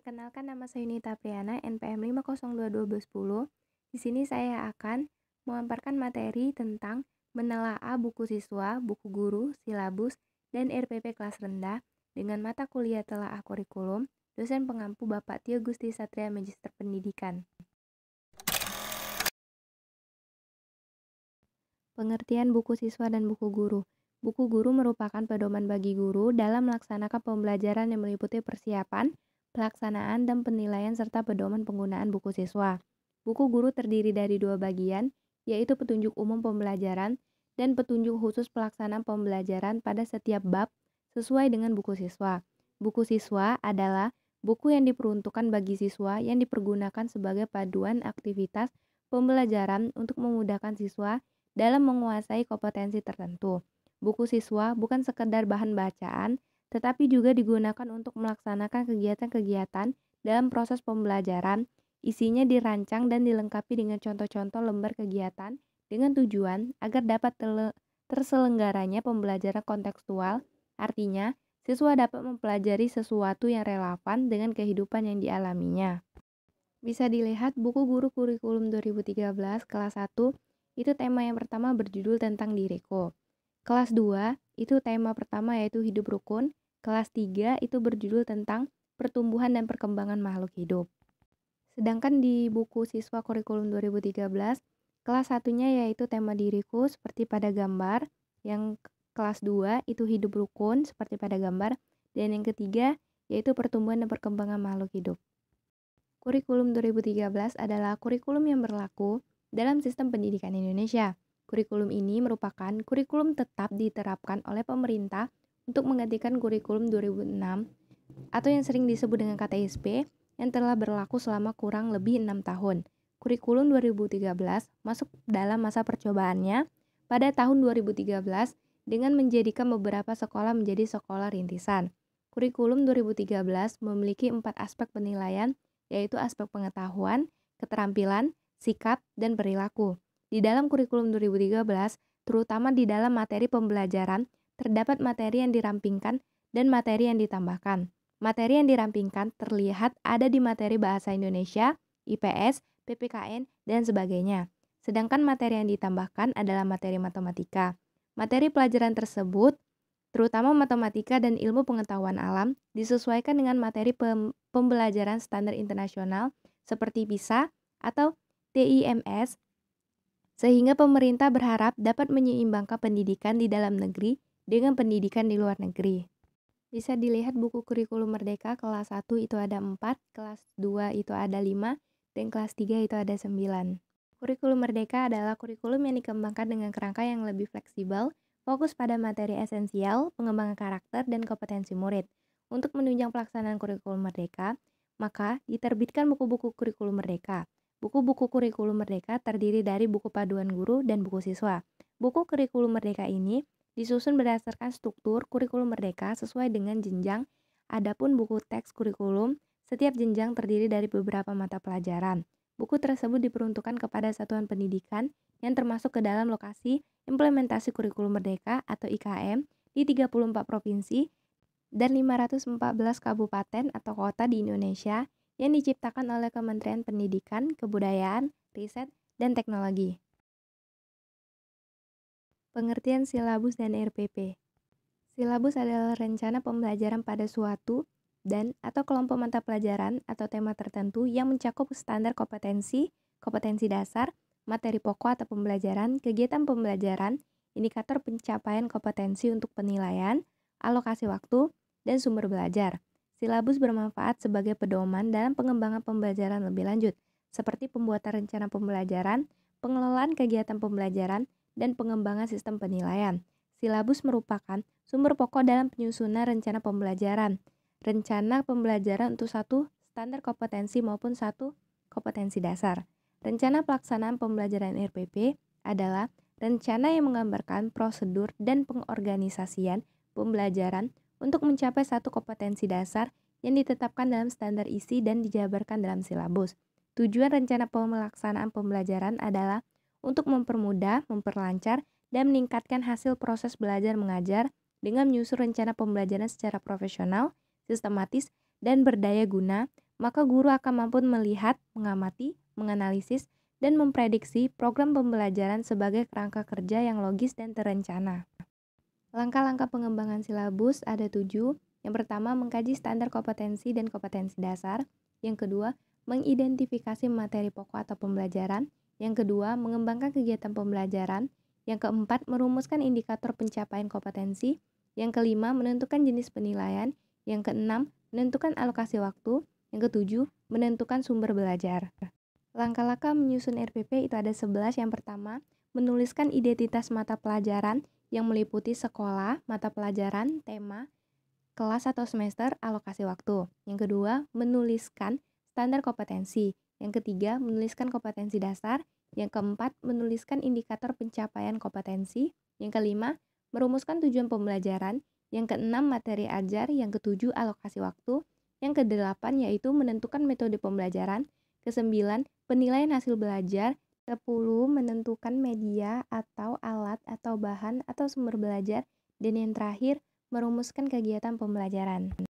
Perkenalkan, nama saya Yunita Priana, NPM 5021210. Di sini saya akan memaparkan materi tentang menelaah buku siswa, buku guru, silabus, dan RPP kelas rendah dengan mata kuliah telaah kurikulum. Dosen pengampu Bapak Tio Gusti Satria, Magister Pendidikan. Pengertian buku siswa dan buku guru. Buku guru merupakan pedoman bagi guru dalam melaksanakan pembelajaran yang meliputi persiapan, pelaksanaan, dan penilaian serta pedoman penggunaan buku siswa. Buku guru terdiri dari dua bagian, yaitu petunjuk umum pembelajaran dan petunjuk khusus pelaksanaan pembelajaran pada setiap bab sesuai dengan buku siswa. Buku siswa adalah buku yang diperuntukkan bagi siswa yang dipergunakan sebagai paduan aktivitas pembelajaran untuk memudahkan siswa dalam menguasai kompetensi tertentu. Buku siswa bukan sekedar bahan bacaan, tetapi juga digunakan untuk melaksanakan kegiatan-kegiatan dalam proses pembelajaran. Isinya dirancang dan dilengkapi dengan contoh-contoh lembar kegiatan dengan tujuan agar dapat terselenggaranya pembelajaran kontekstual. Artinya, siswa dapat mempelajari sesuatu yang relevan dengan kehidupan yang dialaminya. Bisa dilihat buku guru kurikulum 2013 kelas 1, itu tema yang pertama berjudul tentang diriku. Kelas 2, itu tema pertama yaitu hidup rukun. Kelas 3 itu berjudul tentang pertumbuhan dan perkembangan makhluk hidup. Sedangkan di buku siswa kurikulum 2013, kelas 1-nya yaitu tema diriku seperti pada gambar. Yang kelas 2 itu hidup rukun seperti pada gambar. Dan yang ketiga yaitu pertumbuhan dan perkembangan makhluk hidup. Kurikulum 2013 adalah kurikulum yang berlaku dalam sistem pendidikan Indonesia. Kurikulum ini merupakan kurikulum tetap diterapkan oleh pemerintah untuk menggantikan kurikulum 2006 atau yang sering disebut dengan KTSP yang telah berlaku selama kurang lebih 6 tahun. Kurikulum 2013 masuk dalam masa percobaannya pada tahun 2013 dengan menjadikan beberapa sekolah menjadi sekolah rintisan. Kurikulum 2013 memiliki 4 aspek penilaian, yaitu aspek pengetahuan, keterampilan, sikap, dan perilaku. Di dalam kurikulum 2013, terutama di dalam materi pembelajaran, terdapat materi yang dirampingkan dan materi yang ditambahkan. Materi yang dirampingkan terlihat ada di materi Bahasa Indonesia, IPS, PPKN, dan sebagainya. Sedangkan materi yang ditambahkan adalah materi matematika. Materi pelajaran tersebut, terutama matematika dan ilmu pengetahuan alam, disesuaikan dengan materi pembelajaran standar internasional seperti PISA atau TIMS, sehingga pemerintah berharap dapat menyeimbangkan pendidikan di dalam negeri dengan pendidikan di luar negeri. Bisa dilihat buku kurikulum Merdeka kelas 1 itu ada 4, kelas 2 itu ada 5, dan kelas 3 itu ada 9. Kurikulum Merdeka adalah kurikulum yang dikembangkan dengan kerangka yang lebih fleksibel, fokus pada materi esensial, pengembangan karakter, dan kompetensi murid. Untuk menunjang pelaksanaan kurikulum Merdeka, maka diterbitkan buku-buku kurikulum Merdeka. Buku-buku kurikulum Merdeka terdiri dari buku paduan guru dan buku siswa. Buku kurikulum Merdeka ini disusun berdasarkan struktur kurikulum Merdeka sesuai dengan jenjang. Adapun buku teks kurikulum, setiap jenjang terdiri dari beberapa mata pelajaran. Buku tersebut diperuntukkan kepada satuan pendidikan yang termasuk ke dalam lokasi implementasi kurikulum Merdeka atau IKM di 34 provinsi dan 514 kabupaten atau kota di Indonesia yang diciptakan oleh Kementerian Pendidikan, Kebudayaan, Riset, dan Teknologi. Pengertian silabus dan RPP. Silabus adalah rencana pembelajaran pada suatu dan atau kelompok mata pelajaran atau tema tertentu yang mencakup standar kompetensi, kompetensi dasar, materi pokok atau pembelajaran, kegiatan pembelajaran, indikator pencapaian kompetensi untuk penilaian, alokasi waktu, dan sumber belajar. Silabus bermanfaat sebagai pedoman dalam pengembangan pembelajaran lebih lanjut, seperti pembuatan rencana pembelajaran, pengelolaan kegiatan pembelajaran, dan pengembangan sistem penilaian. Silabus merupakan sumber pokok dalam penyusunan rencana pembelajaran. Rencana pembelajaran untuk satu standar kompetensi maupun satu kompetensi dasar. Rencana pelaksanaan pembelajaran RPP adalah rencana yang menggambarkan prosedur dan pengorganisasian pembelajaran untuk mencapai satu kompetensi dasar yang ditetapkan dalam standar isi dan dijabarkan dalam silabus. Tujuan rencana pelaksanaan pembelajaran adalah untuk mempermudah, memperlancar, dan meningkatkan hasil proses belajar mengajar dengan menyusun rencana pembelajaran secara profesional, sistematis, dan berdaya guna, maka guru akan mampu melihat, mengamati, menganalisis, dan memprediksi program pembelajaran sebagai kerangka kerja yang logis dan terencana. Langkah-langkah pengembangan silabus ada 7. Yang pertama, mengkaji standar kompetensi dan kompetensi dasar. Yang kedua, mengidentifikasi materi pokok atau pembelajaran. Yang kedua, mengembangkan kegiatan pembelajaran. Yang keempat, merumuskan indikator pencapaian kompetensi. Yang kelima, menentukan jenis penilaian. Yang keenam, menentukan alokasi waktu. Yang ketujuh, menentukan sumber belajar. Langkah-langkah menyusun RPP itu ada 11. Yang pertama, menuliskan identitas mata pelajaran yang meliputi sekolah, mata pelajaran, tema, kelas atau semester, alokasi waktu. Yang kedua, menuliskan standar kompetensi. Yang ketiga, menuliskan kompetensi dasar. Yang keempat, menuliskan indikator pencapaian kompetensi. Yang kelima, merumuskan tujuan pembelajaran. Yang keenam, materi ajar. Yang ketujuh, alokasi waktu. Yang kedelapan, yaitu menentukan metode pembelajaran. Kesembilan, penilaian hasil belajar. 10. Menentukan media atau alat atau bahan atau sumber belajar. Dan yang terakhir, merumuskan kegiatan pembelajaran.